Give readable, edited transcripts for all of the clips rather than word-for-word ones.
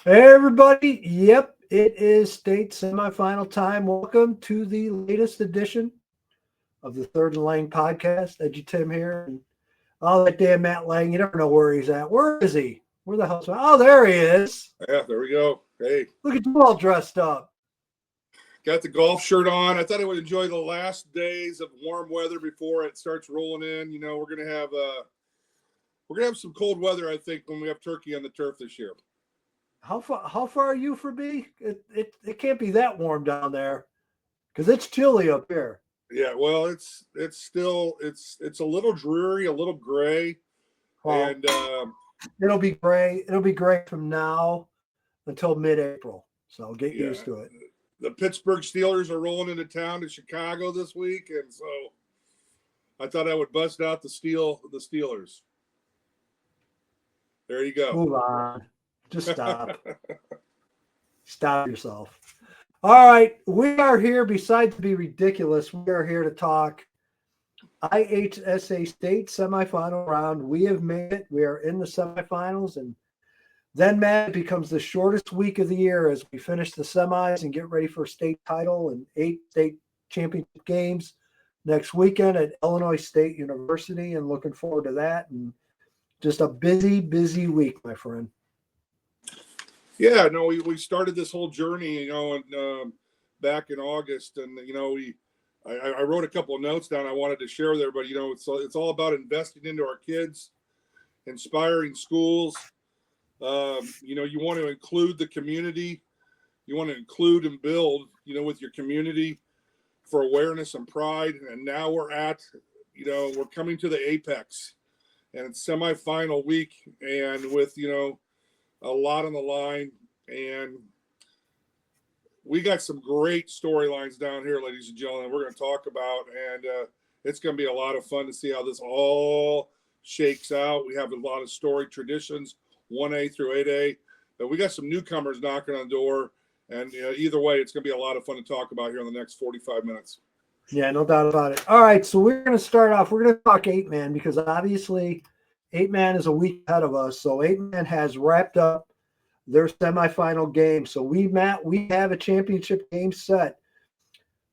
Hey, everybody. Yep, it is state semifinal time. Welcome to the latest edition of the Third and Leng Podcast. EDGYTIM here. And oh, that damn Matt Leng. You never know where he's at. Where is he? Where the hell's Oh, there he is. Yeah, there we go. Hey. Look at you all dressed up. Got the golf shirt on. I thought I would enjoy the last days of warm weather before it starts rolling in. You know, we're gonna have some cold weather, I think, when we have turkey on the turf this year. How far are you from me? It can't be that warm down there because it's chilly up here. Yeah, well, it's still a little dreary, a little gray, Well, and it'll be gray. It'll be gray from now until mid-April. So get yeah, used to it. the Pittsburgh Steelers are rolling into town to Chicago this week, and so I thought I would bust out the Steelers. There you go. Move on. Just stop. Stop yourself. All right. We are here, besides to be ridiculous, we are here to talk IHSA State semifinal round. We have made it. We are in the semifinals. And then, Matt, it becomes the shortest week of the year as we finish the semis and get ready for state title and 8 state championship games next weekend at Illinois State University. And looking forward to that. And just a busy, busy week, my friend. Yeah, no, we started this whole journey, back in August, and I wrote a couple of notes down I wanted to share with everybody. It's all about investing into our kids, inspiring schools. You want to include the community, you want to include and build, with your community for awareness and pride. And now we're coming to the apex, and it's semifinal week, and with a lot on the line, and we got some great storylines down here, ladies and gentlemen, we're going to talk about, and it's going to be a lot of fun to see how this all shakes out. We have a lot of story traditions, 1A through 8A, but we got some newcomers knocking on the door, and either way, it's going to be a lot of fun to talk about here in the next 45 minutes. Yeah, no doubt about it. All right, so we're going to start off. We're going to talk 8-man because obviously 8-man is a week ahead of us. So 8-man has wrapped up their semifinal game. So we have a championship game set.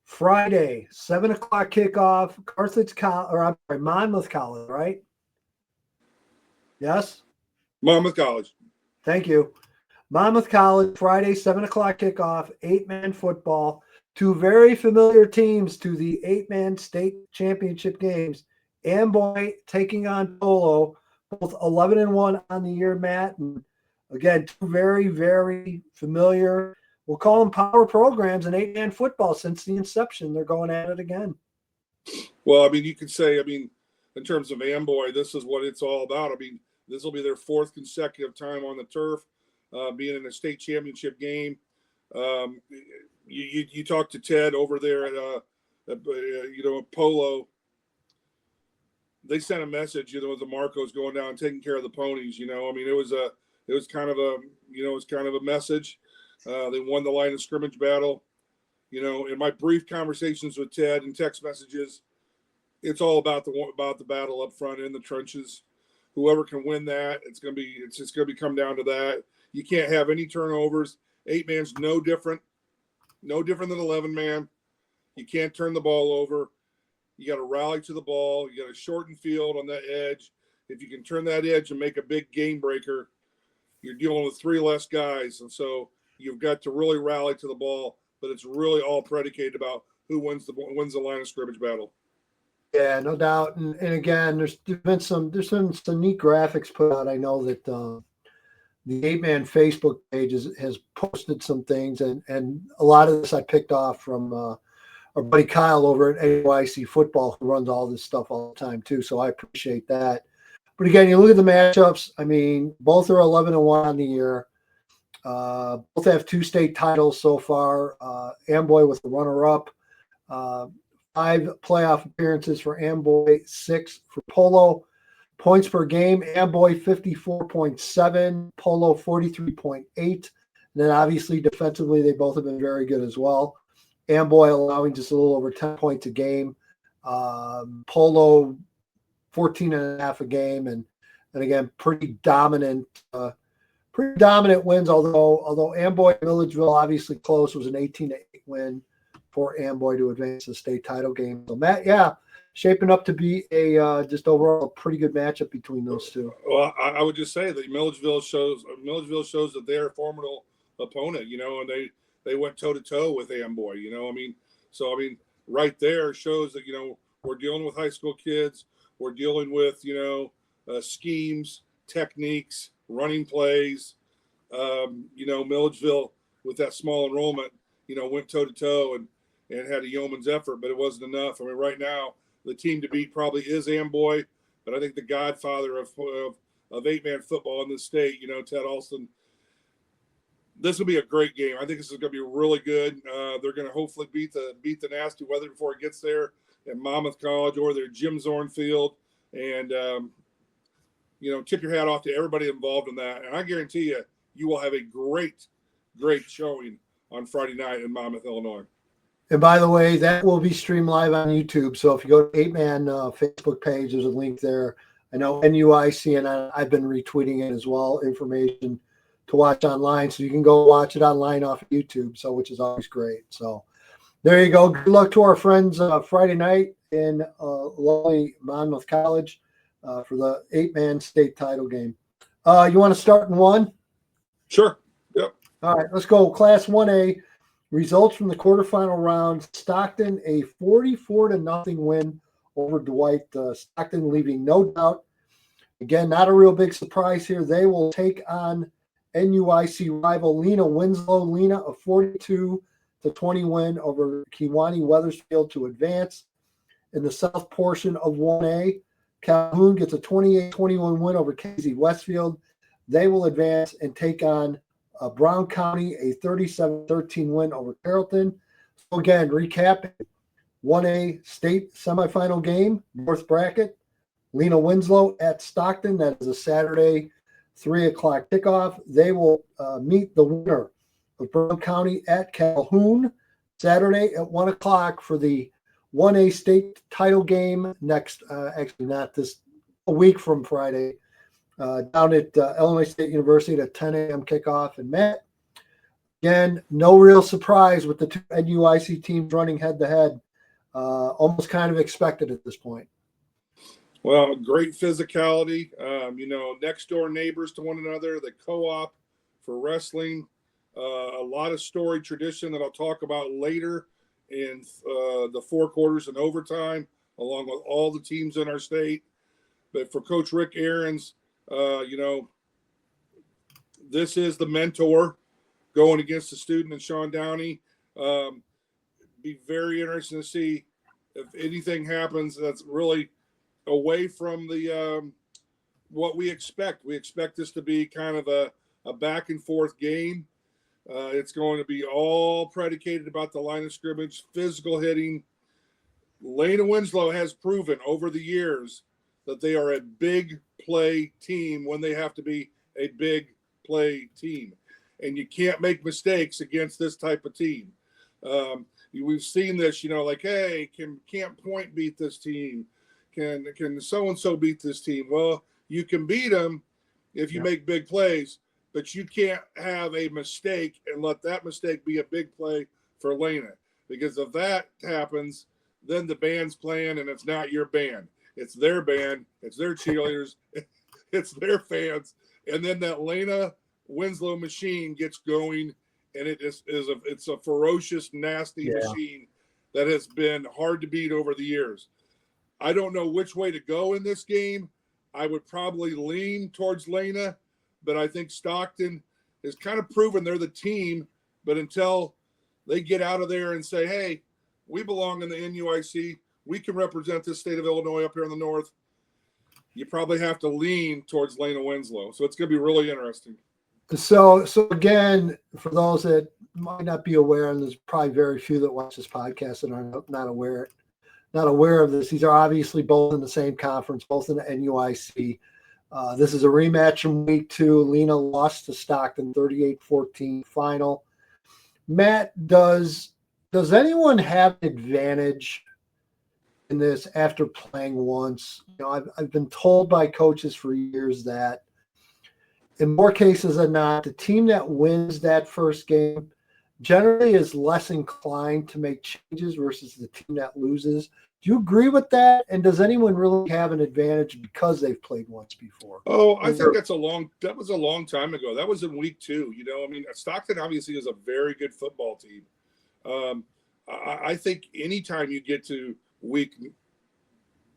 Friday, 7:00 kickoff, Monmouth College, right? Yes? Monmouth College. Thank you. Monmouth College, Friday, 7:00 kickoff, 8-man football. Two very familiar teams to the 8-man state championship games. Amboy taking on Polo, both 11-1 on the year, Matt. And again, two very, very familiar, we'll call them power programs in 8-man football since the inception. They're going at it again. Well, you could say, in terms of Amboy, this is what it's all about. This will be their fourth consecutive time on the turf, being in a state championship game. You talked to Ted over there at Polo. They sent a message, with the Marcos going down and taking care of the ponies. It was kind of a message. They won the line of scrimmage battle. In my brief conversations with Ted and text messages, it's all about the battle up front in the trenches. Whoever can win that, it's just gonna be come down to that. You can't have any turnovers. 8-man's no different than 11-man. You can't turn the ball over. You got to rally to the ball. You got to shorten field on that edge. If you can turn that edge and make a big game breaker, you're dealing with 3 less guys. And so you've got to really rally to the ball, but it's really all predicated about who wins the line of scrimmage battle. Yeah, no doubt. And again, there's been some neat graphics put out. I know that the 8-man Facebook page has posted some things, and a lot of this I picked off from our buddy Kyle over at IHSA Football, who runs all this stuff all the time too. So I appreciate that. But again, you look at the matchups. Both are 11-1 on the year. Both have 2 state titles so far. Amboy with the runner-up. 5 playoff appearances for Amboy, 6 for Polo. Points per game, Amboy 54.7, Polo 43.8. And then obviously defensively, they both have been very good as well. Amboy allowing just a little over 10 points a game. Polo 14.5 a game. And again, pretty dominant pretty dominant wins, although Amboy Milledgeville obviously close, was an 18-8 win for Amboy to advance the state title game. So Matt, yeah, shaping up to be a just overall pretty good matchup between those two. Well, I would just say that Milledgeville shows that they're a formidable opponent, and they went toe to toe with Amboy, right there shows that, we're dealing with high school kids. We're dealing with, schemes, techniques, running plays. Milledgeville with that small enrollment, went toe to toe and had a yeoman's effort, but it wasn't enough. I mean, right now the team to beat probably is Amboy, but I think the godfather of 8-man football in this state, Ted Alston. This will be a great game. I think this is going to be really good. They're going to hopefully beat the nasty weather before it gets there at Monmouth College or their Jim Zorn Field, and tip your hat off to everybody involved in that. And I guarantee you will have a great showing on Friday night in Monmouth, Illinois. And by the way, that will be streamed live on YouTube. So if you go to 8-Man Facebook page, there's a link there. I know NUIC, and I've been retweeting it as well, information to watch online. So you can go watch it online off of YouTube, so which is always great. So there you go. Good luck to our friends Friday night in lovely Monmouth College for the 8-man state title game. You want to start in one? Sure. Yep. All right, let's go. Class 1A. Results from the quarterfinal round. Stockton, a 44-0 win over Dwight. Stockton leaving no doubt. Again, not a real big surprise here. They will take on NUIC rival Lena Winslow. Lena, a 42-20 win over Kewanee Wethersfield to advance. In the south portion of 1A, Calhoun gets a 28-21 win over KZ Westfield. They will advance and take on Brown County, a 37-13 win over Carrollton. So again, recapping, 1A state semifinal game, North Bracket, Lena Winslow at Stockton. That is a Saturday 3 o'clock kickoff. They will meet the winner of Brown County at Calhoun Saturday at 1 o'clock for the 1A state title game next, actually not this, a week from Friday, down at Illinois State University at 10 a.m. kickoff. And Matt, again, no real surprise with the two NUIC teams running head-to-head. Almost kind of expected at this point. Well, great physicality, next door neighbors to one another, the co-op for wrestling, a lot of storied tradition that I'll talk about later in the four quarters and overtime, along with all the teams in our state. But for Coach Rick Aarons, this is the mentor going against the student and Sean Downey. Be very interesting to see if anything happens that's really away from the what we expect. We expect this to be kind of a back and forth game. It's going to be all predicated about the line of scrimmage, physical hitting. Lena Winslow has proven over the years that they are a big play team when they have to be a big play team. And you can't make mistakes against this type of team. We've seen this, hey, can't Point beat this team? Can so-and-so beat this team? Well, you can beat them if you make big plays, but you can't have a mistake and let that mistake be a big play for Lena. Because if that happens, then the band's playing and it's not your band. It's their band. It's their cheerleaders. It's their fans. And then that Lena Winslow machine gets going, and it's a ferocious, nasty machine that has been hard to beat over the years. I don't know which way to go in this game. I would probably lean towards Lena, but I think Stockton has kind of proven they're the team. But until they get out of there and say, hey, we belong in the NUIC, we can represent this state of Illinois up here in the north, you probably have to lean towards Lena Winslow. So it's going to be really interesting. So again, for those that might not be aware, and there's probably very few that watch this podcast that are not aware of this. These are obviously both in the same conference, both in the NUIC. This is a rematch from week 2. Lena lost to Stockton 38-14 final. Matt, does anyone have an advantage in this after playing once? I've been told by coaches for years that in more cases than not, the team that wins that first game generally is less inclined to make changes versus the team that loses. Do you agree with that? And does anyone really have an advantage because they've played once before? Oh, I think that was a long time ago. That was in week 2. I mean, Stockton obviously is a very good football team. I think anytime you get to week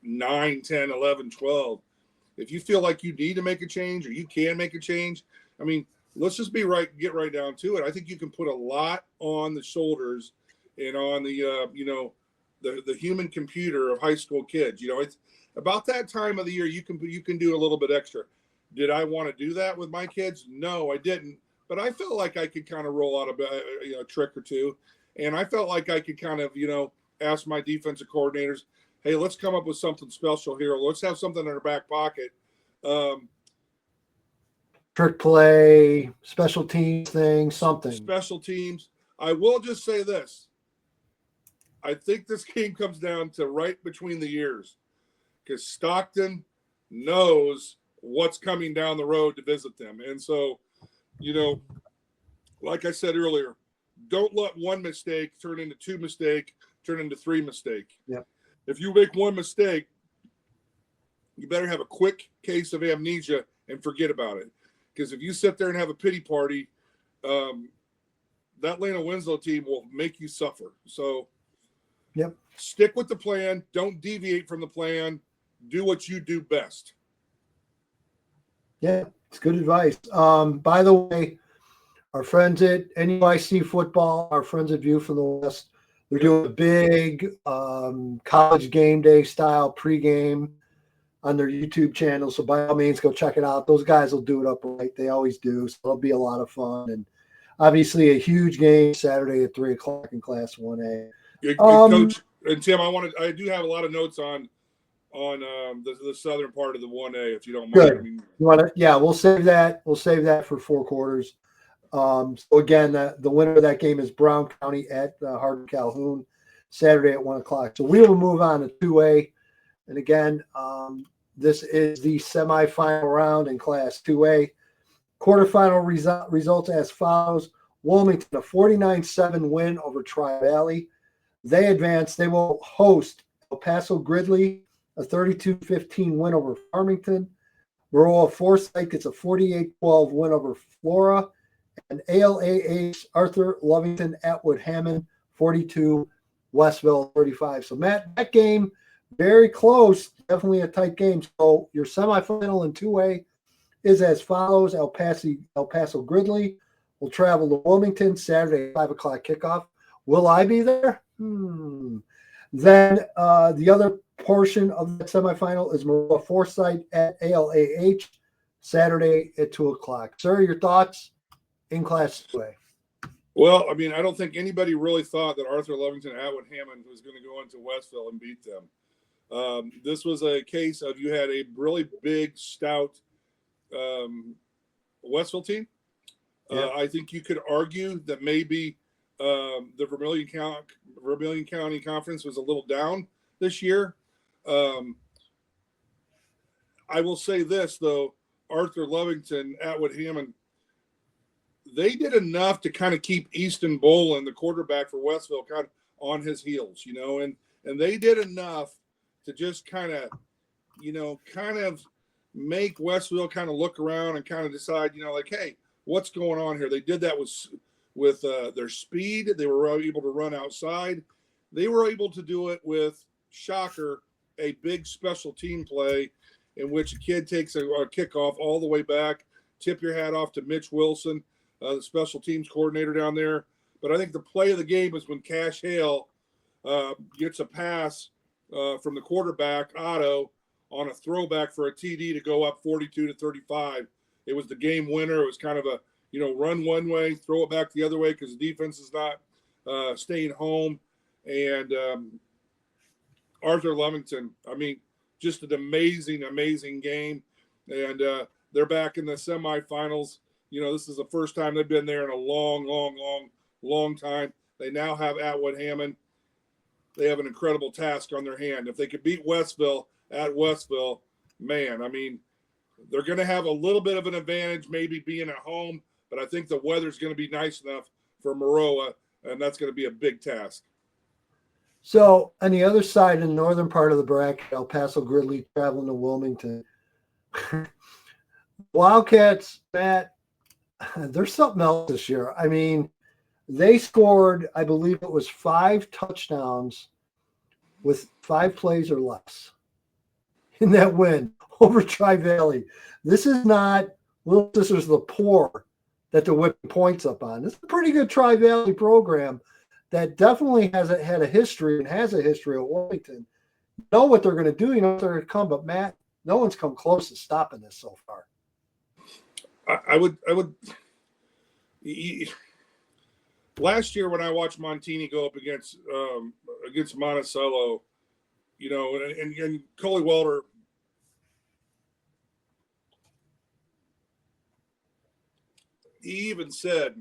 9, 10, 11, 12, if you feel like you need to make a change or you can make a change, I mean, let's just get right down to it. I think you can put a lot on the shoulders and on the human computer of high school kids. It's about that time of the year you can do a little bit extra. Did I want to do that with my kids? No, I didn't. But I felt like I could kind of roll out a trick or two, and I felt like I could kind of ask my defensive coordinators, hey, let's come up with something special here. Let's have something in our back pocket. Trick play, special teams thing, something. Special teams. I will just say this. I think this game comes down to right between the ears because Stockton knows what's coming down the road to visit them. And so, like I said earlier, don't let one mistake turn into 2 mistake, turn into 3 mistake. Yeah. If you make one mistake, you better have a quick case of amnesia and forget about it. Because if you sit there and have a pity party, that Lena Winslow team will make you suffer. So stick with the plan. Don't deviate from the plan. Do what you do best. Yeah, it's good advice. By the way, our friends at NYC Football, our friends at View from the West, they're doing a big college game day style pregame on their YouTube channel. So by all means, go check it out. Those guys will do it up right. They always do. So it'll be a lot of fun. And obviously a huge game Saturday at 3:00 in Class 1A. Coach and Tim, I do have a lot of notes on the southern part of the 1A, if you don't mind. Good. I mean, you want to? Yeah, we'll save that. We'll save that for 4 quarters. So again, the winner of that game is Brown County at Hardin Calhoun, Saturday at 1:00. So we will move on to 2A. And again, this is the semifinal round in Class 2A. Quarterfinal results as follows. Wilmington, a 49-7 win over Tri-Valley. They advance. They will host El Paso Gridley, a 32-15 win over Farmington. Maroa Forsyth gets a 48-12 win over Flora. And ALAH Arthur Lovington Atwood Hammond, 42, Westville 35. So Matt, that game, very close, definitely a tight game. So your semifinal in 2A is as follows. El Paso Gridley will travel to Wilmington Saturday at 5:00 kickoff. Will I be there? Then the other portion of the semifinal is Maroa Forsyth at ALAH Saturday at 2:00. Sir, your thoughts in Class 2A? Well, I mean, I don't think anybody really thought that Arthur Lovington Atwood Hammond was going to go into Westville and beat them. This was a case of you had a really big, stout Westville team. I think you could argue that maybe the Vermilion County Conference was a little down this year. I will say this, though. Arthur Lovington Atwood Hammond, they did enough to kind of keep Easton Bolin, the quarterback for Westville, kind of on his heels, and they did enough to just kind of make Westville kind of look around and kind of decide, like, hey, what's going on here? They did that with their speed. They were able to run outside. They were able to do it with, shocker, a big special team play in which a kid takes a kickoff all the way back. Tip your hat off to Mitch Wilson, the special teams coordinator down there. But I think the play of the game was when Cash Hale gets a pass from the quarterback, Otto, on a throwback for a TD to go up 42-35. It was the game winner. It was kind of a, run one way, throw it back the other way because the defense is not staying home. And Arthur Lovington, I mean, just an amazing, amazing game. And they're back in the semifinals. This is the first time they've been there in a long time. They now have Atwood Hammond. They have an incredible task on their hand. If they could beat Westville at Westville, man, I mean, They're going to have a little bit of an advantage, maybe being at home, but I think the weather's going to be nice enough for Maroa, and that's going to be a big task. So on the other side, in the northern part of the bracket, El Paso Gridley traveling to Wilmington. Wildcats, Matt, there's something else this year. I mean, they scored, I believe it was 5 touchdowns with 5 plays or less in that win over Tri-Valley. This is not Little Sisters of the Poor that they're whipping points up on. This is a pretty good Tri-Valley program that definitely had a history and has a history at Wilmington. You know what they're going to do. You know what they're going to come. But, Matt, no one's come close to stopping this so far. I would. Last year when I watched Montini go up against Monticello, you know, and Coley Welder, he even said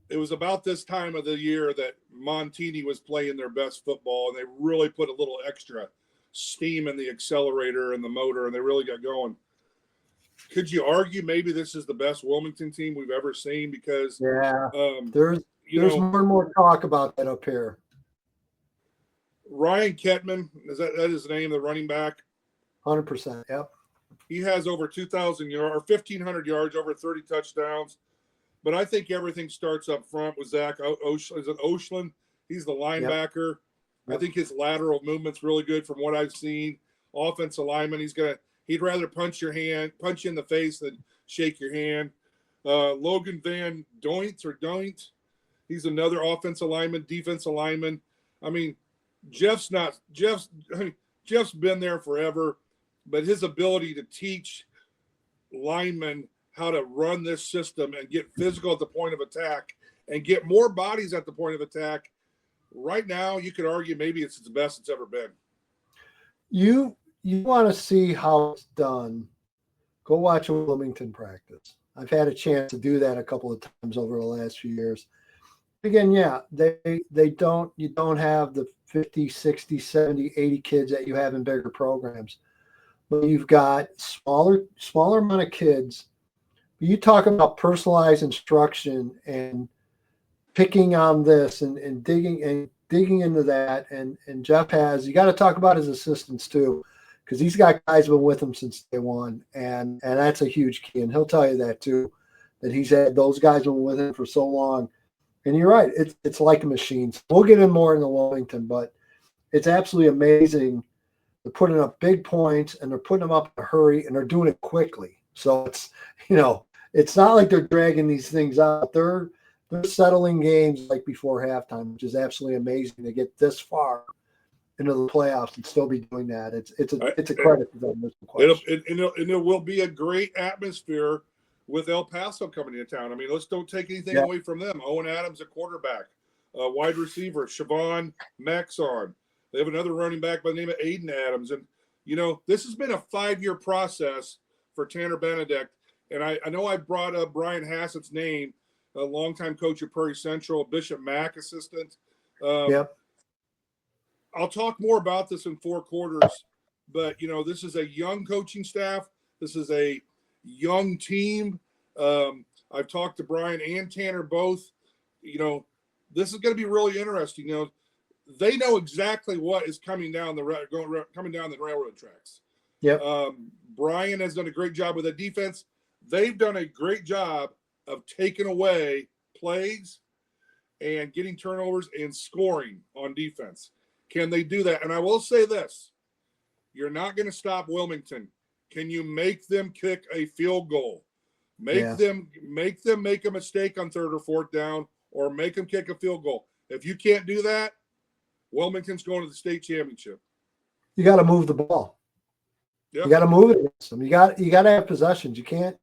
it was about this time of the year that Montini was playing their best football, and they really put a little extra steam in the accelerator and the motor, and they really got going. Could you argue maybe this is the best Wilmington team we've ever seen? Because there's more and more talk about that up here. Ryan Kettman, that his name, the running back? 100%. Yep. He has over 2,000 yards or 1,500 yards, over 30 touchdowns. But I think everything starts up front with Zach Oshland. Is it Oshland? He's the linebacker. Yep. I think his lateral movement's really good from what I've seen. Offensive lineman, he'd rather punch you in the face than shake your hand. Logan Van Doint. He's another offensive lineman, defensive lineman. I mean, Jeff's been there forever, but his ability to teach linemen how to run this system and get physical at the point of attack and get more bodies at the point of attack. Right now, you could argue maybe it's the best it's ever been. You want to see how it's done, go watch a Wilmington practice. I've had a chance to do that a couple of times over the last few years. Again, yeah, you don't have the 50, 60, 70, 80 kids that you have in bigger programs. But you've got smaller amount of kids. You talk about personalized instruction and picking on this and digging into that. And Jeff you got to talk about his assistants too, because he's got guys been with him since day one. And that's a huge key. And he'll tell you that too, that he's had those guys been with him for so long. And you're right. It's like a machine. So we'll get in more into Wilmington, but it's absolutely amazing. They're putting up big points and they're putting them up in a hurry and they're doing it quickly. So it's not like they're dragging these things out. They're settling games like before halftime, which is absolutely amazing to get this far into the playoffs and still be doing that. It's a credit to them. It will be a great atmosphere with El Paso coming into town. I mean, let's don't take anything away from them. Owen Adams, a quarterback, wide receiver, Siobhan Maxon. They have another running back by the name of Aiden Adams. And, this has been a 5-year process for Tanner Benedict. And I know I brought up Brian Hassett's name, a longtime coach at Prairie Central, Bishop Mack assistant. I'll talk more about this in 4 quarters. But, this is a young coaching staff. This is a young team. I've talked to Brian and Tanner both. This is going to be really interesting. They know exactly what is coming down the railroad tracks. Brian has done a great job with the defense. They've done a great job of taking away plays and getting turnovers and scoring on defense. Can they do that? And I will say this: you're not going to stop Wilmington. Can you make them kick a field goal? Make them make a mistake on 3rd or 4th down, or make them kick a field goal. If you can't do that, Wilmington's going to the state championship. You got to move the ball. Yep. You got to move it against them. You got to have possessions. You can't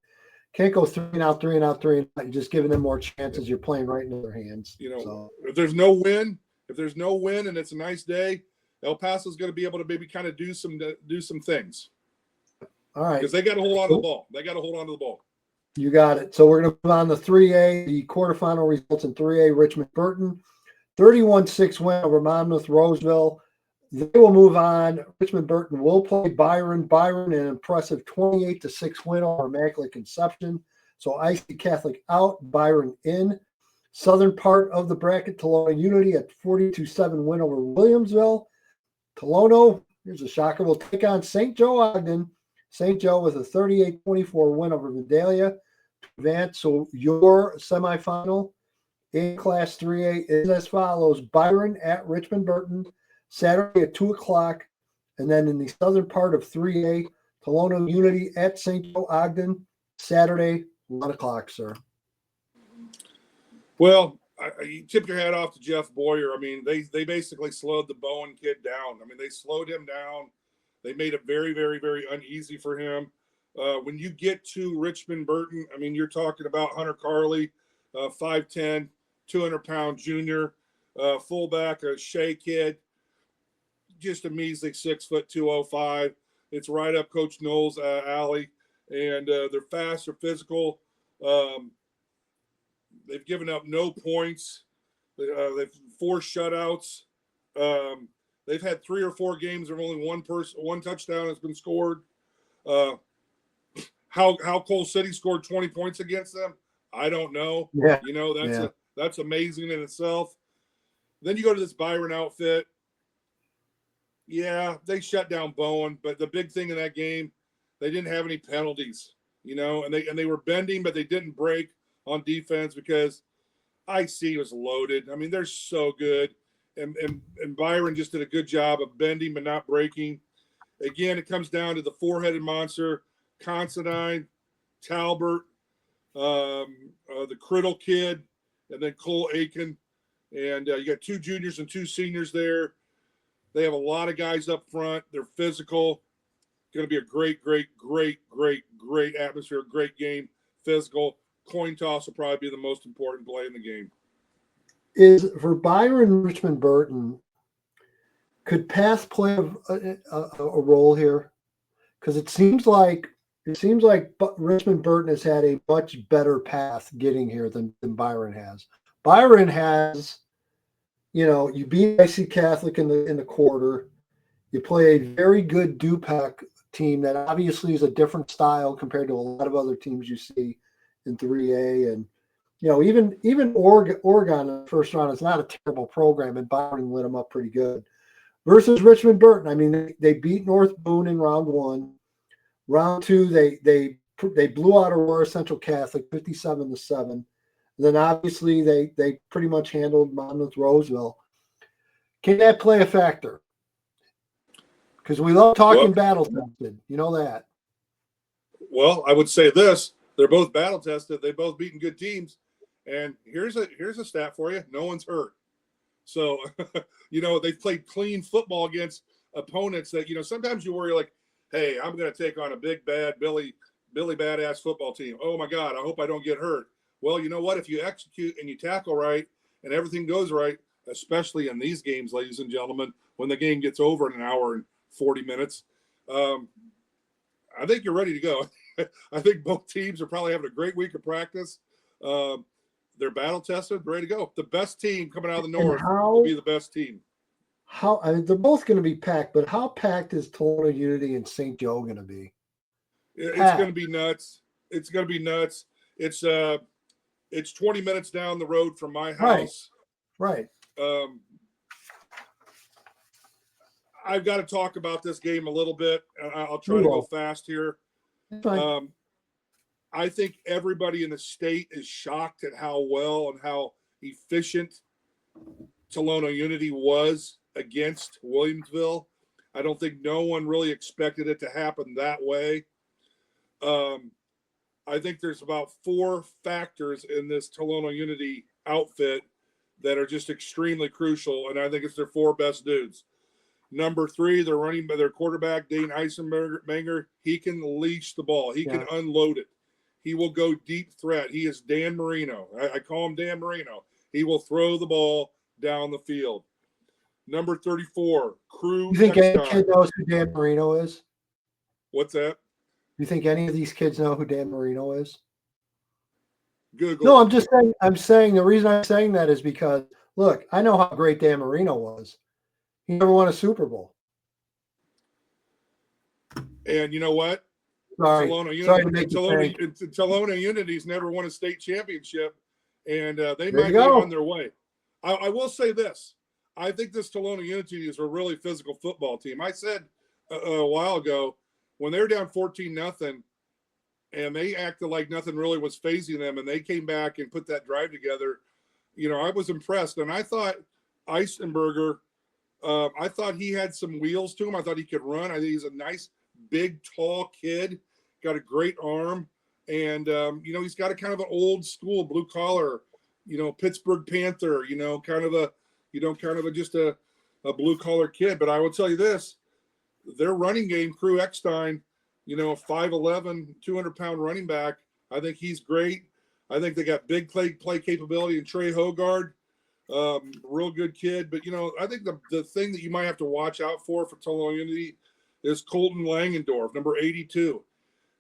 go 3 and out. You're just giving them more chances. You're playing right into their hands. If there's no win and it's a nice day, El Paso's going to be able to maybe kind of do some things. All right. Because they got to hold on to the ball. You got it. So we're going to move on to 3A. The quarterfinal results in 3A. Richmond Burton, 31-6 win over Monmouth Roseville. They will move on. Richmond Burton will play Byron. Byron, an impressive 28-6 win over Immaculate Conception. So IC Catholic out, Byron in. Southern part of the bracket, Tolono Unity at 42-7 win over Williamsville. Tolono, here's a shocker, will take on St. Joe Ogden. St. Joe with a 38-24 win over Vidalia to advance. So your semifinal in Class 3A is as follows: Byron at Richmond Burton, Saturday at 2 o'clock. And then in the southern part of 3A, Tolono Unity at St. Joe Ogden, Saturday, 1 o'clock, sir. Well, you tip your hat off to Jeff Boyer. I mean, they basically slowed the Bowen kid down. I mean, they slowed him down. They made it very, very, very uneasy for him. When you get to Richmond Burton, I mean, you're talking about Hunter Carley, 5'10", 200-pound junior, fullback, a Shea kid, just a measly 6', 205. It's right up Coach Knowles' alley, and they're fast, they're physical. They've given up no points. They've 4 shutouts. They've had 3 or 4 games where only one touchdown has been scored. How Cole City scored 20 points against them, I don't know. Yeah. You know, that's amazing in itself. Then you go to this Byron outfit. Yeah, they shut down Bowen, but the big thing in that game, they didn't have any penalties, you know, and they were bending, but they didn't break on defense because IC was loaded. I mean, they're so good. And Byron just did a good job of bending but not breaking. Again, it comes down to the 4-headed monster, Considine, Talbert, the Criddle kid, and then Cole Aiken. And you got 2 juniors and 2 seniors there. They have a lot of guys up front. They're physical. Going to be a great, great, great, great, great atmosphere, great game, physical. Coin toss will probably be the most important play in the game. Is for Byron Richmond Burton, could pass play a role here? Because it seems like Richmond Burton has had a much better path getting here than Byron has. Byron has, you know, you beat IC Catholic in the quarter. You play a very good DuPac team that obviously is a different style compared to a lot of other teams you see in 3A. And, you know, even Oregon in the first round is not a terrible program, and Byron lit them up pretty good. Versus Richmond Burton, I mean, they beat North Boone in round 1. Round 2, they blew out Aurora Central Catholic 57-7. And then obviously they pretty much handled Monmouth Roseville. Can that play a factor? Because we love talking battle tested. You know that. Well, I would say this. They're both battle tested. They've both beaten good teams. And here's a stat for you. No one's hurt. So, you know, they've played clean football against opponents that, you know, sometimes you worry like, hey, I'm going to take on a big, bad Billy badass football team. Oh, my God, I hope I don't get hurt. Well, you know what? If you execute and you tackle right and everything goes right, especially in these games, ladies and gentlemen, when the game gets over in an hour and 40 minutes, I think you're ready to go. I think both teams are probably having a great week of practice. They're battle tested, ready to go. The best team coming out of the North will be the best team. I mean, they're both going to be packed, but how packed is Tolono Unity and St. Joe going to be? It's going to be nuts. It's going to be nuts. It's 20 minutes down the road from my house. Right. I've got to talk about this game a little bit. I'll try to go fast here. I think everybody in the state is shocked at how well and how efficient Tolono Unity was against Williamsville. I don't think no one really expected it to happen that way. I think there's about 4 factors in this Tolono Unity outfit that are just extremely crucial, and I think it's their 4 best dudes. Number 3, they're running by their quarterback, Dane Eisenberger. He can leash the ball. He can unload it. He will go deep threat. He is Dan Marino. I call him Dan Marino. He will throw the ball down the field. Number 34, Crew. You think any kid knows who Dan Marino is? What's that? You think any of these kids know who Dan Marino is? Google. No, I'm saying the reason I'm saying that is because, look, I know how great Dan Marino was. He never won a Super Bowl. And you know what? Sorry to make you think. Kelowna Unity's never won a state championship, and they might be go. on their way. I will say this. I think this Kelowna Unity is a really physical football team. I said a while ago when they were down 14-0 and they acted like nothing really was phasing them, and they came back and put that drive together, I was impressed. And I thought Eisenberger, I thought he had some wheels to him. I thought he could run. I think he's a nice, big, tall kid, got a great arm. And, he's got a kind of an old school blue collar, Pittsburgh Panther, kind of just a blue collar kid. But I will tell you this, their running game, Crew Eckstein, 5'11", 200-pound running back. I think he's great. I think they got big play capability in Trey Hogard, real good kid. But, I think the thing that you might have to watch out for Kelowna Unity is Colton Langendorf, number 82.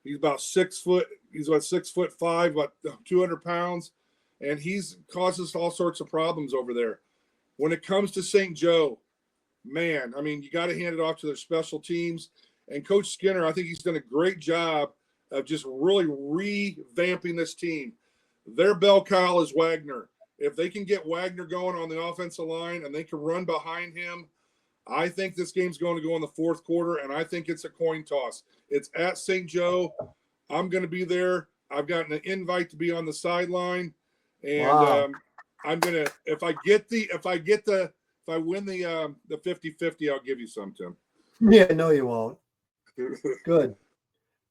He's about 6 foot. He's about 6'5", about 200 pounds, and he's causes all sorts of problems over there. When it comes to St. Joe, man, I mean, you got to hand it off to their special teams. And Coach Skinner, I think he's done a great job of just really revamping this team. Their bell cow is Wagner. If they can get Wagner going on the offensive line and they can run behind him, I think this game's going to go in the fourth quarter, and I think it's a coin toss. It's at St. Joe. I'm going to be there. I've gotten an invite to be on the sideline, and wow. I'm going to if I win the 50-50, I'll give you some, Tim. Yeah, no, you won't. Good.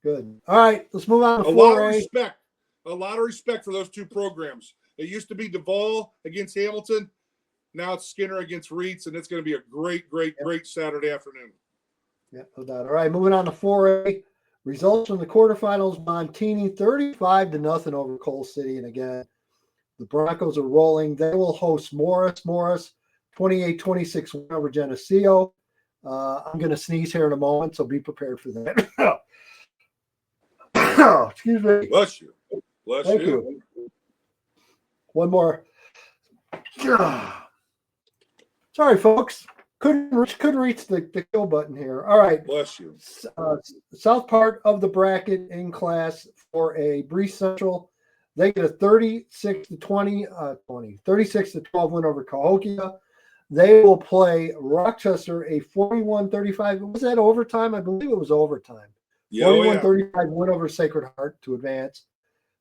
All right, let's move on to 4A. A lot of respect for those two programs. It used to be Duval against Hamilton. Now it's Skinner against Reitz, and it's going to be a great Saturday afternoon. Yeah, no doubt. All right, moving on to 4A. Results from the quarterfinals: Montini 35-0 over Coal City, and again, the Broncos are rolling. They will host Morris. 28-26 win over Geneseo. I'm going to sneeze here in a moment, so be prepared for that. Excuse me. Bless you. Thank you. One more. Sorry, folks. Couldn't reach the kill button here. All right. Bless you. South part of the bracket in Class 4A, Breese Central. They get a 36-12 win over Cahokia. They will play Rochester a 41-35. Was that overtime? I believe it was overtime. 41-35 win over Sacred Heart to advance.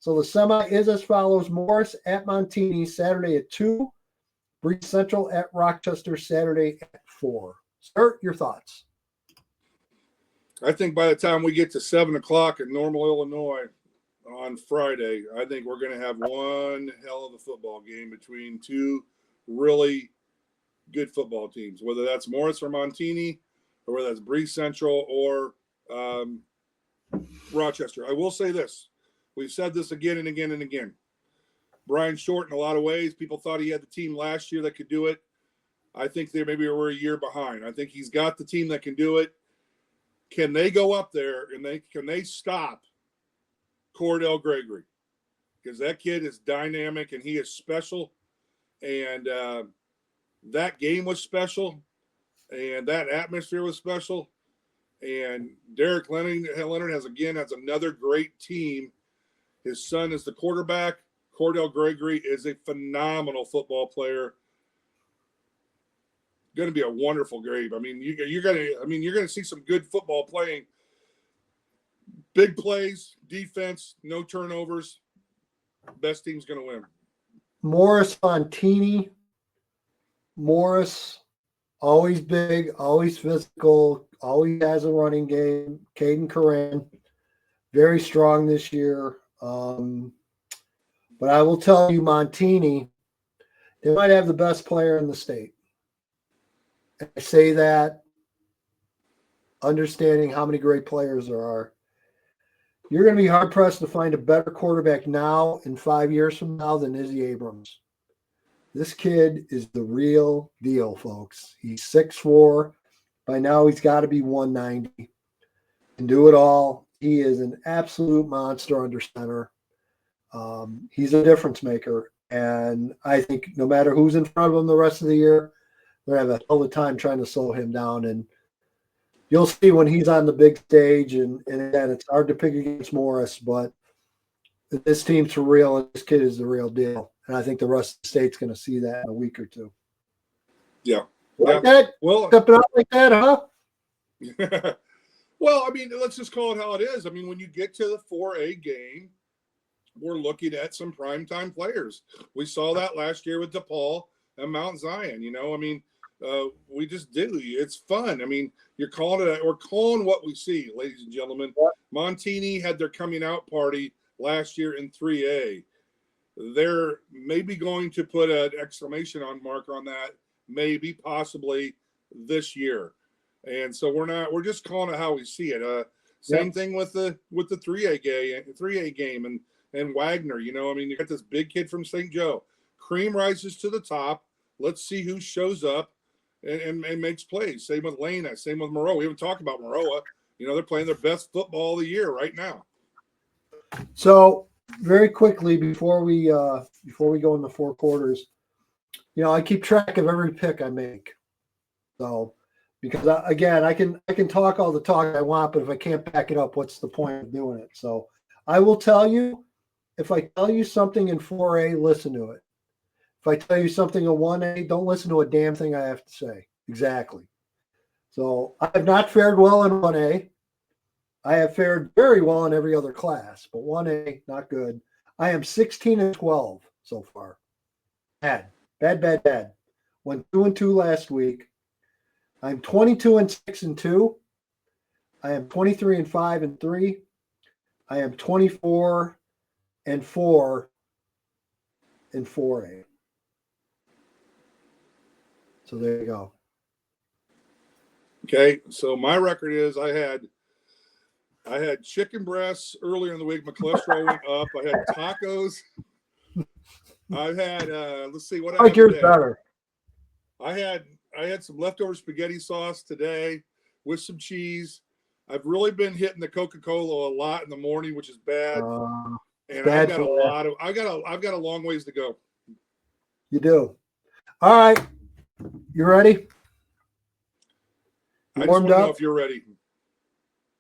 So the semi is as follows: Morris at Montini Saturday at 2. Breese Central at Rochester Saturday at 4. Sir, your thoughts? I think by the time we get to 7 o'clock in Normal, Illinois on Friday, I think we're going to have one hell of a football game between two really good football teams, whether that's Morris or Montini, or whether that's Breese Central or Rochester. I will say this. We've said this again and again and again. Brian Short, in a lot of ways, people thought he had the team last year that could do it. I think they maybe were a year behind. I think he's got the team that can do it. Can they go up there and can they stop Cordell Gregory? Because that kid is dynamic and he is special. And that game was special. And that atmosphere was special. And Derek Leonard has another great team. His son is the quarterback. Cordell Gregory is a phenomenal football player. Going to be a wonderful game. I mean, you're going to see some good football playing. Big plays, defense, no turnovers. Best team's going to win. Morris Montini. Morris, always big, always physical, always has a running game. Caden Coran, very strong this year. But I will tell you, Montini, they might have the best player in the state. I say that understanding how many great players there are. You're going to be hard-pressed to find a better quarterback now and 5 years from now than Izzy Abrams. This kid is the real deal, folks. He's 6'4". By now, he's got to be 190. Can do it all. He is an absolute monster under center. He's a difference maker. And I think no matter who's in front of him the rest of the year, they're going to have a hell of a time trying to slow him down. And you'll see when he's on the big stage. And again, it's hard to pick against Morris, but this team's for real, and this kid is the real deal. And I think the rest of the state's going to see that in a week or two. Yeah. Like that? Well, stepping out like that, huh? Well, I mean, let's just call it how it is. I mean, when you get to the 4A game, we're looking at some primetime players. We saw that last year with DePaul and Mount Zion. I mean, we just do. It's fun. I mean, we're calling what we see, ladies and gentlemen. Montini had their coming out party last year in 3A. They're maybe going to put an exclamation mark on that, maybe, possibly this year. And so we're just calling it how we see it. Same thing with the 3A game and Wagner. I mean, you got this big kid from St. Joe. Cream rises to the top. Let's see who shows up and makes plays. Same with Lena. Same with Maroa. We haven't talked about Maroa. They're playing their best football of the year right now. So very quickly before we go in the four quarters, I keep track of every pick I make. So because I can talk all the talk I want, but if I can't back it up, what's the point of doing it? So I will tell you, if I tell you something in 4A, listen to it. If I tell you something in 1A, don't listen to a damn thing I have to say. Exactly. So I have not fared well in 1A. I have fared very well in every other class, but 1A, not good. I am 16-12 so far. Bad. Went 2-2 last week. I'm 22-6-2. I am 23-5-3. I am 24-4 in 4A. So there you go. Okay, so my record is I had chicken breasts earlier in the week. My cholesterol went up. I had tacos. I've had let's see what I like yours today. Better. I had some leftover spaghetti sauce today with some cheese. I've really been hitting the Coca-Cola a lot in the morning, which is bad. And I've got I've got a long ways to go. You do. All right. You ready? I just want to know if you're ready.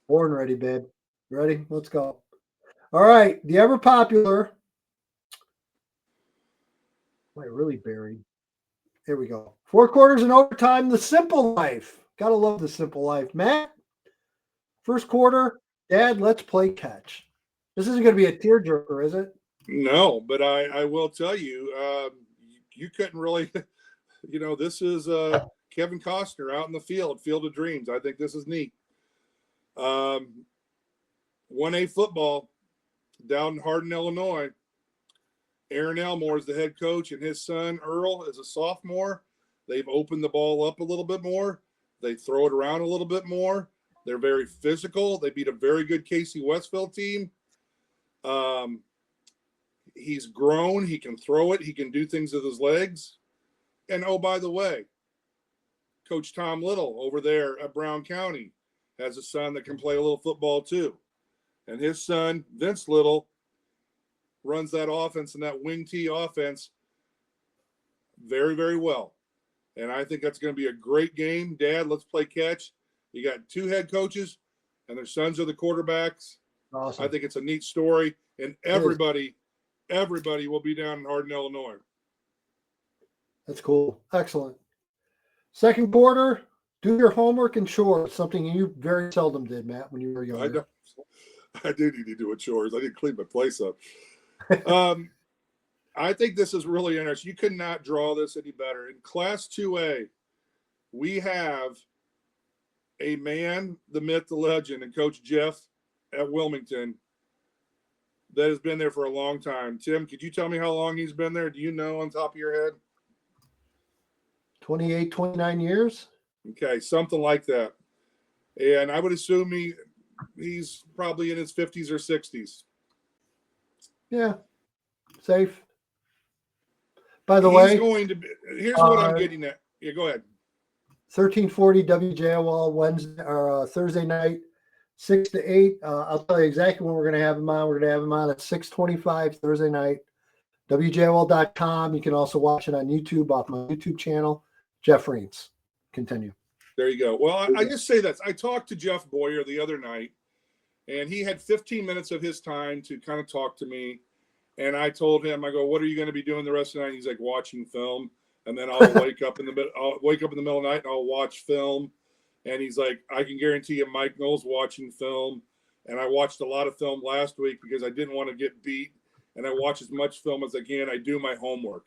Born ready, babe. Ready? Let's go. All right. The ever popular. Am I really buried? Here we go. 4 quarters and overtime. The simple life. Gotta love the simple life. Matt, first quarter. Dad, let's play catch. This isn't going to be a tearjerker, is it? No, but I will tell you, you couldn't really, this is Kevin Costner out in the Field of Dreams. I think this is neat. 1A football down in Hardin, Illinois. Aaron Elmore is the head coach, and his son Earl is a sophomore. They've opened the ball up a little bit more. They throw it around a little bit more. They're very physical. They beat a very good Casey Westfield team. He's grown. He can throw it. He can do things with his legs. And, oh, by the way, Coach Tom Little over there at Brown County has a son that can play a little football too. And his son, Vince Little, runs that offense and that wing T offense very, very well. And I think that's going to be a great game. Dad, let's play catch. You got 2 head coaches, and their sons are the quarterbacks. Awesome. I think it's a neat story. And everybody will be down in Hardin, Illinois. That's cool. Excellent. Second quarter, do your homework and chores, something you very seldom did, Matt, when you were younger. I do need to do chores. I need to clean my place up. I think this is really interesting. You could not draw this any better. In Class 2A, we have a man, the myth, the legend, and Coach Jeff at Wilmington that has been there for a long time. Tim, could you tell me how long he's been there? Do you know on top of your head? 28, 29 years. Okay, something like that. And I would assume he's probably in his 50s or 60s. Yeah, safe. By the way, here's what I'm getting at. Yeah, go ahead. 1340 WJOL Wednesday or Thursday night, 6 to 8. I'll tell you exactly when we're going to have him on. We're going to have him on at 6:25 Thursday night. WJOL.com. You can also watch it on YouTube off my YouTube channel. Jeff Reeds. Continue. There you go. Well, I just say that. I talked to Jeff Boyer the other night, and he had 15 minutes of his time to kind of talk to me. And I told him, I go, what are you going to be doing the rest of the night? He's like, watching film. And then I'll wake up in the middle of the night and I'll watch film. And he's like, I can guarantee you Mike Knowles watching film. And I watched a lot of film last week because I didn't want to get beat. And I watch as much film as I can. I do my homework.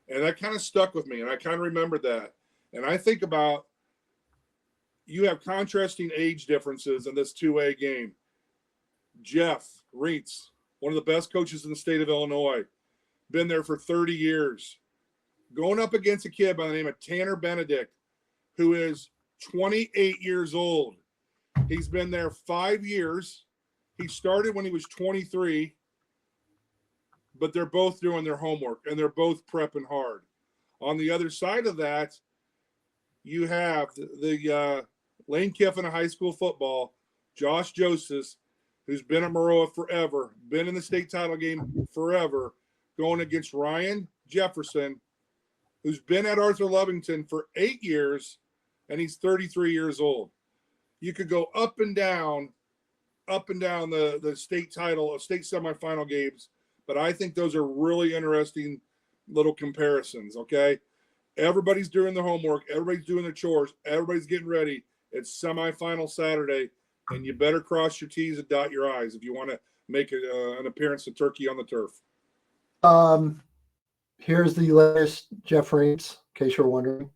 And that kind of stuck with me. And I kind of remembered that. And I think about, you have contrasting age differences in this 2A game. Jeff Reitz, one of the best coaches in the state of Illinois, been there for 30 years, going up against a kid by the name of Tanner Benedict, who is 28 years old. He's been there 5 years. He started when he was 23, but they're both doing their homework and they're both prepping hard. On the other side of that, you have the Lane Kiffin of high school football, Josh Joseph, who's been at Maroa forever, been in the state title game forever, going against Ryan Jefferson, who's been at Arthur Lovington for 8 years, and he's 33 years old. You could go up and down the state title, state semifinal games, but I think those are really interesting little comparisons, okay? Everybody's doing their homework. Everybody's doing their chores. Everybody's getting ready. It's semifinal Saturday, and you better cross your T's and dot your I's if you want to make an appearance of Turkey on the turf. Here's the latest Jeff Reeds, in case you're wondering.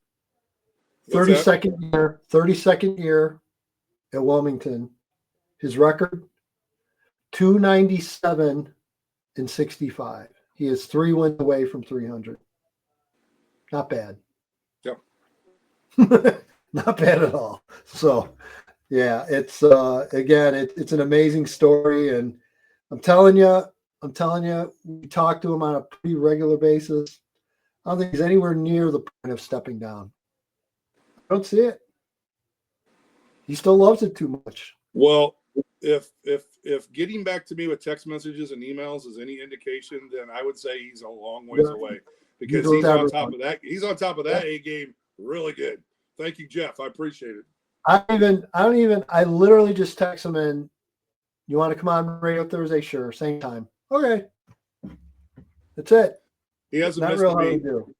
32nd year at Wilmington. His record, 297 and 65. He is 3 wins away from 300. Not bad. Yep. Not bad at all. So, yeah, it's again, it's an amazing story, and I'm telling you, we talk to him on a pretty regular basis. I don't think he's anywhere near the point of stepping down. I don't see it. He still loves it too much. Well, if getting back to me with text messages and emails is any indication, then I would say he's a long ways away, because he's on top of that. He's on top of that A game, really good. Thank you, Jeff. I appreciate it. I literally just text him in. You want to come on radio Thursday? Sure. Same time. Okay. That's it. He hasn't Not missed real a hard to beat. do.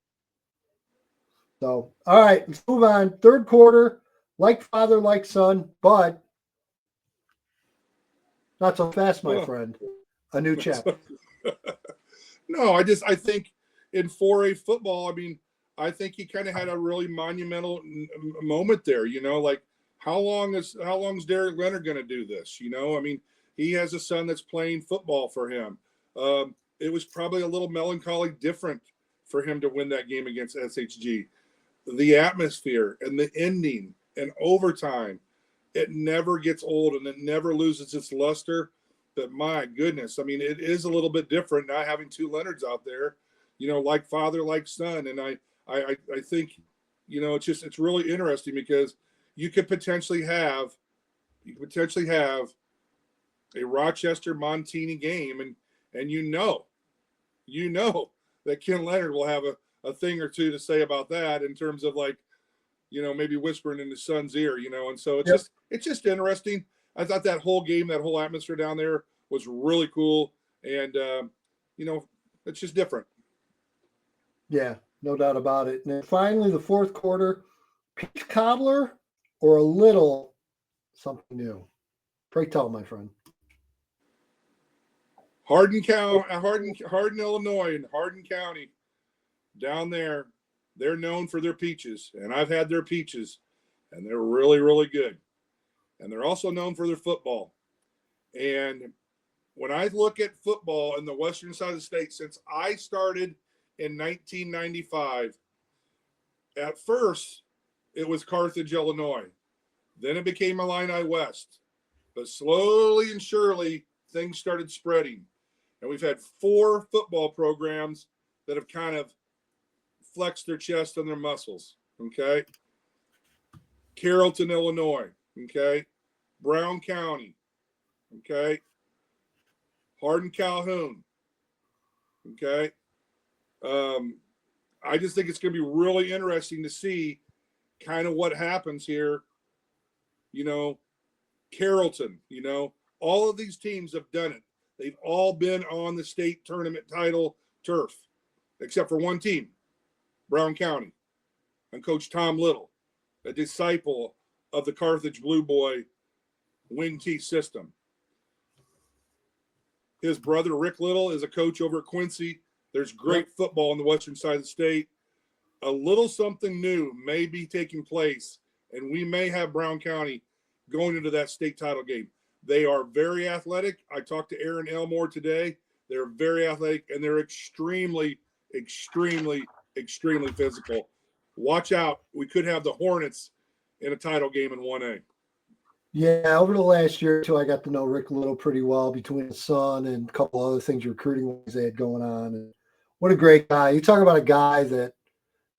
So, all right, let's move on. Third quarter, like father, like son, but not so fast, my friend. A new chapter. No, I think in 4A football, I think he kind of had a really monumental moment there. Like how long is Derek Leonard going to do this? He has a son that's playing football for him. It was probably a little melancholy different for him to win that game against SHG. The atmosphere and the ending and overtime, it never gets old and it never loses its luster. But my goodness, it is a little bit different not having two Leonards out there, like father, like son. And I think, it's really interesting because you could potentially have a Rochester Montini game, and that Ken Leonard will have a thing or two to say about that in terms of maybe whispering in his son's ear, and so it's just interesting. I thought that whole game, that whole atmosphere down there was really cool, and it's just different. Yeah, no doubt about it. And then finally, the fourth quarter, peach cobbler or a little something new? Pray tell, my friend. Hardin, Illinois, and Hardin County, down there, they're known for their peaches, and I've had their peaches, and they're really, really good. And they're also known for their football. And when I look at football in the western side of the state, since I started in 1995, at first it was Carthage, Illinois. Then it became Illini West. But slowly and surely, things started spreading. And we've had 4 football programs that have kind of flexed their chest and their muscles, okay? Carrollton, Illinois, okay? Brown County, okay? Hardin Calhoun, okay? I just think it's going to be really interesting to see kind of what happens here. You know, Carrollton, you know, all of these teams have done it. They've all been on the state tournament title turf, except for one team, Brown County, and Coach Tom Little, a disciple of the Carthage Blue Boy wing T system. His brother, Rick Little, is a coach over at Quincy. There's great football on the western side of the state. A little something new may be taking place, and we may have Brown County going into that state title game. They are very athletic. I talked to Aaron Elmore today. They're very athletic, and they're extremely, extremely, extremely physical. Watch out. We could have the Hornets in a title game in 1A. Yeah, over the last year or two, I got to know Rick Little pretty well between his son and a couple other things recruiting-wise they had going on. And what a great guy. You talk about a guy that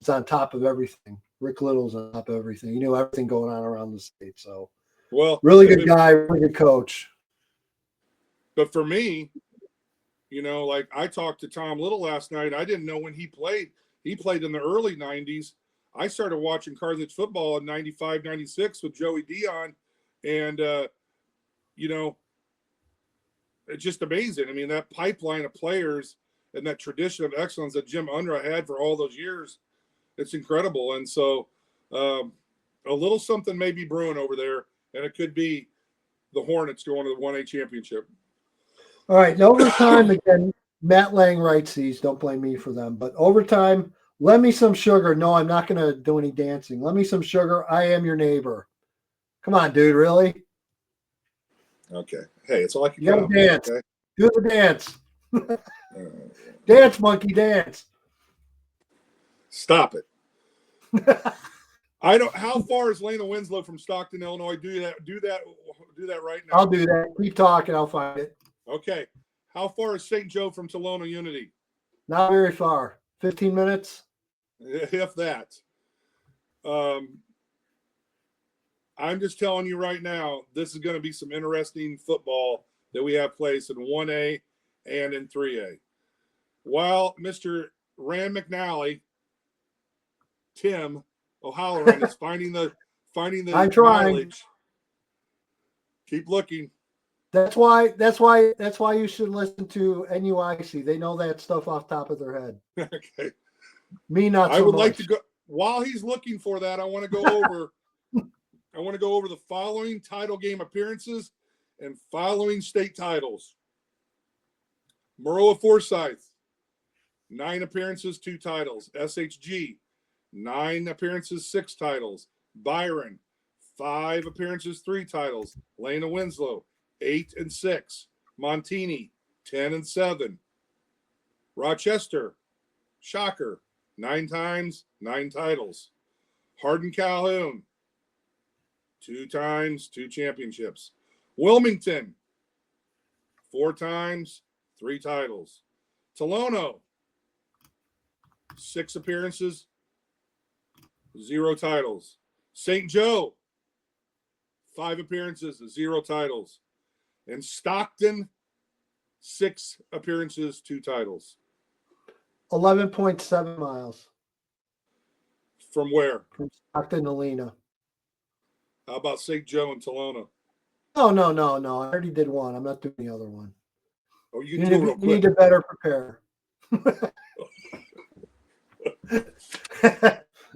is on top of everything. Rick Little's on top of everything. He knew everything going on around the state. So, well, really good guy, really good coach. But for me, you know, like I talked to Tom Little last night. I didn't know when he played. He played in the early 90s. I started watching Carthage football in 95, 96 with Joey Dion. And, you know, it's just amazing. I mean, that pipeline of players and that tradition of excellence that Jim Unruh had for all those years, it's incredible. And so a little something may be brewing over there, and it could be the Hornets going to the 1A championship. All right, and overtime, again, Matt Lang writes these. Don't blame me for them. But overtime, lend me some sugar. No, I'm not going to do any dancing. Lend me some sugar. I am your neighbor. Come on, dude, really? Okay. Hey, it's all I can You got to dance. Okay? Do the dance. Dance, monkey, dance. Stop it. I don't. How far is Lena Winslow from Stockton, Illinois? Do that right now. I'll do that. Keep talking. I'll find it. Okay. How far is St. Joe from Tolono Unity? Not very far. 15 minutes. If that. I'm just telling you right now, this is going to be some interesting football that we have placed in 1A and in 3A. While Mr. Rand McNally, Tim O'Halloran is finding the I'm trying. mileage. Keep looking. That's why you should listen to NUIC. They know that stuff off the top of their head. Okay. Me not so I would much. like to go while he's looking for that. I want to go over the following title game appearances and following state titles. Maroa Forsyth, 9 appearances, 2 titles. SHG, 9 appearances, 6 titles. Byron, 5 appearances, 3 titles. Lena Winslow, 8 and 6. Montini, 10 and 7. Rochester, shocker, 9 times, 9 titles. Hardin Calhoun, 2 times, 2 championships. Wilmington, 4 times, 3 titles. Tolono, 6 appearances, 0 titles. St. Joe, 5 appearances, 0 titles. And Stockton, 6 appearances, 2 titles. 11.7 miles. From where? From Stockton to Lena. How about St. Joe and Tolono? Oh, no. I already did one. I'm not doing the other one. Oh, you do it real quick. You need to better prepare.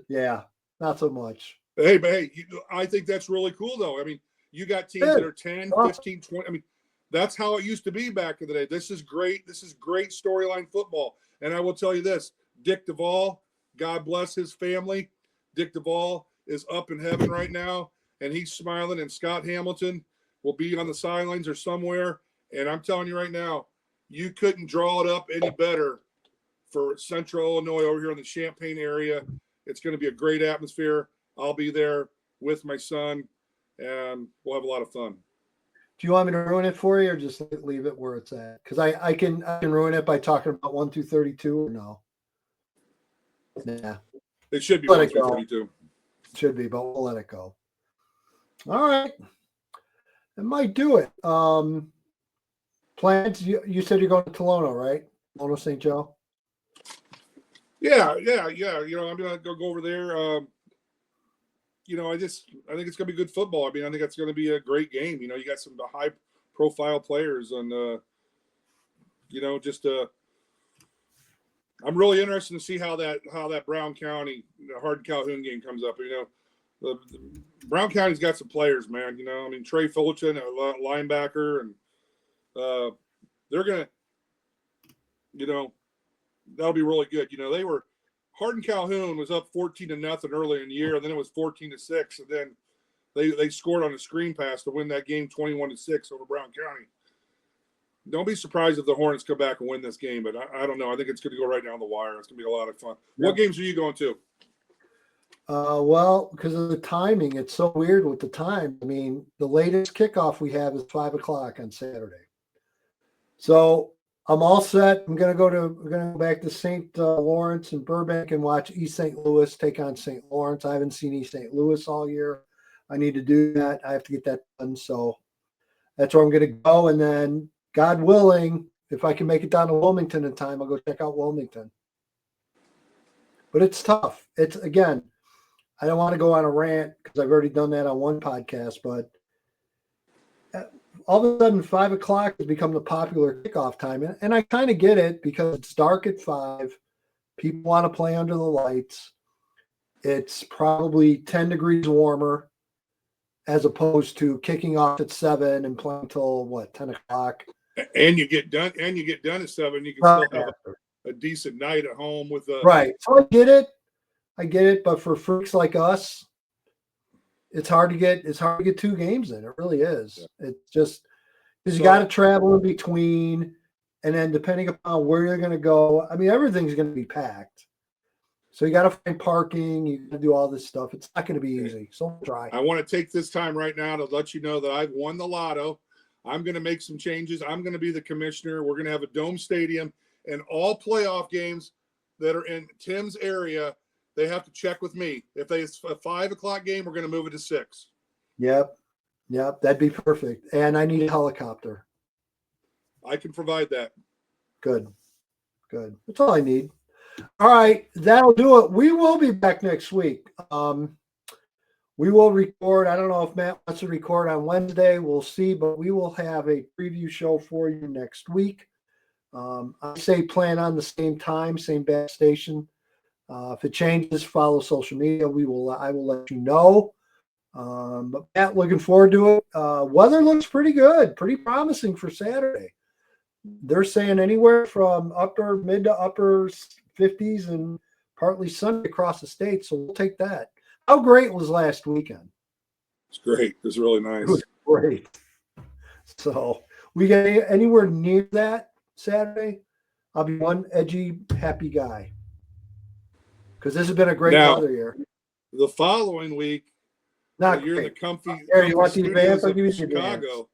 Yeah, not so much. Hey, I think that's really cool, though. I mean, you got teams that are 10, 15, 20. I mean, that's how it used to be back in the day. This is great. This is great storyline football. And I will tell you this, Dick Duvall, God bless his family. Dick Duvall is up in heaven right now, and he's smiling, and Scott Hamilton will be on the sidelines or somewhere. And I'm telling you right now, you couldn't draw it up any better for Central Illinois over here in the Champaign area. It's going to be a great atmosphere. I'll be there with my son, and we'll have a lot of fun. Do you want me to ruin it for you, or just leave it where it's at? Because I can ruin it by talking about 1 through 32, or no? Nah. It should be 1 through 32. It should be, but we'll let it go. All right. It might do it. Plans? You said you're going to Tolono, right? Tolono St. Joe? Yeah. You know, I'm gonna go over there. You know, I think it's gonna be good football. I mean, I think it's gonna be a great game. You know, you got some high profile players, and you know, just I'm really interested to see how that Brown County Hardin Calhoun game comes up. You know, the Brown County's got some players, man. You know, I mean Trey Fulton, a linebacker, and they're gonna, you know, that'll be really good. You know, Hardin Calhoun was up 14-0 early in the year, and then it was 14-6, and then they scored on a screen pass to win that game 21-6 over Brown County. Don't be surprised if the Hornets come back and win this game, but I don't know. I think it's going to go right down the wire. It's going to be a lot of fun. Yeah. What games are you going to? Well, because of the timing, it's so weird with the time. I mean, the latest kickoff we have is 5:00 on Saturday. So I'm all set. We're going to go back to St. Lawrence and Burbank and watch East St. Louis take on St. Lawrence. I haven't seen East St. Louis all year. I need to do that. I have to get that done. So that's where I'm going to go. And then, God willing, if I can make it down to Wilmington in time, I'll go check out Wilmington. But it's tough. It's, again, I don't want to go on a rant because I've already done that on one podcast, but all of a sudden 5:00 has become the popular kickoff time. And I kind of get it because it's dark at 5. People want to play under the lights. It's probably 10 degrees warmer as opposed to kicking off at 7 and playing until 10:00. And you get done at 7. You can still have a decent night at home with right. So I get it. But for freaks like us, it's hard to get 2 games in. It really is. Yeah. It's just because you got to travel in between, and then depending upon where you're going to go, I mean, everything's going to be packed. So you got to find parking. You got to do all this stuff. It's not going to be easy. So try. I want to take this time right now to let you know that I've won the lotto. I'm going to make some changes. I'm going to be the commissioner. We're going to have a dome stadium, and all playoff games that are in Tim's area, they have to check with me. If it's a 5:00 game, we're going to move it to 6. Yep. That'd be perfect. And I need a helicopter. I can provide that. Good. That's all I need. All right. That'll do it. We will be back next week. We will record. I don't know if Matt wants to record on Wednesday. We'll see, but we will have a preview show for you next week. I say plan on the same time, same bad station. If it changes, follow social media. I will let you know. But Matt, looking forward to it. Weather looks pretty good, pretty promising for Saturday. They're saying anywhere from mid to upper 50s and partly sunny across the state. So we'll take that. How great was last weekend? It's great. It was really nice. It was great. So we get anywhere near that Saturday, I'll be one edgy, happy guy. Because this has been a great weather year. The following week, you're in the comfy. You want the advance? I'll give you the Chicago. Advance.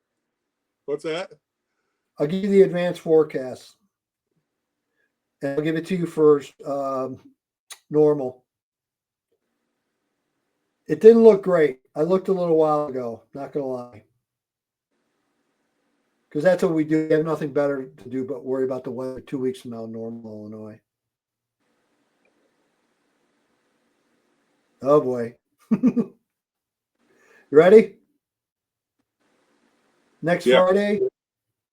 What's that? I'll give you the advanced forecast. And I'll give it to you for normal. It didn't look great. I looked a little while ago, not going to lie. Because that's what we do. We have nothing better to do but worry about the weather 2 weeks from now in Normal, Illinois. Oh, boy. You ready? Next Friday,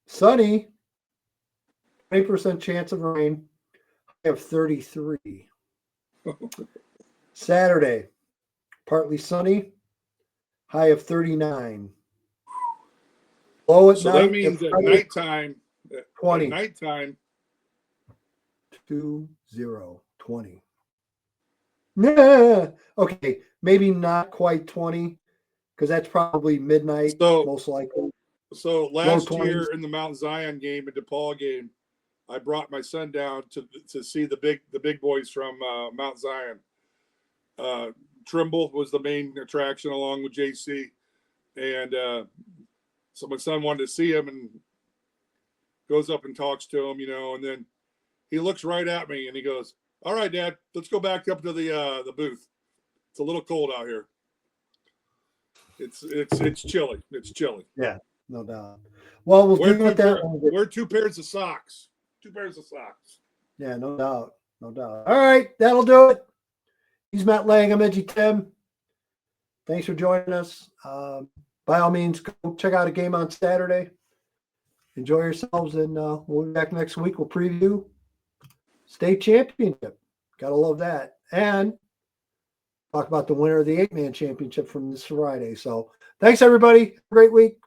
sunny, 20% chance of rain. I have 33. Saturday, partly sunny, high of 39. Low at so night. That means at nighttime, 20. At nighttime. 20. Nah. Okay, maybe not quite 20, because that's probably midnight, most likely. So last year in the Mount Zion game, the DePaul game, I brought my son down to see the big boys from Mount Zion. Trimble was the main attraction along with JC, and so my son wanted to see him and goes up and talks to him, and then he looks right at me and he goes, "All right, Dad, let's go back up to the booth. It's a little cold out here. It's chilly. It's chilly." Yeah, no doubt. Well, we'll wear 2 pairs of socks. 2 pairs of socks. Yeah, no doubt. No doubt. All right, that'll do it. He's Matt Leng. I'm EDGYTIM. Thanks for joining us. By all means, go check out a game on Saturday. Enjoy yourselves, and we'll be back next week. We'll preview state championship. Gotta love that. And talk about the winner of the 8-man championship from this Friday. So thanks, everybody. Great week.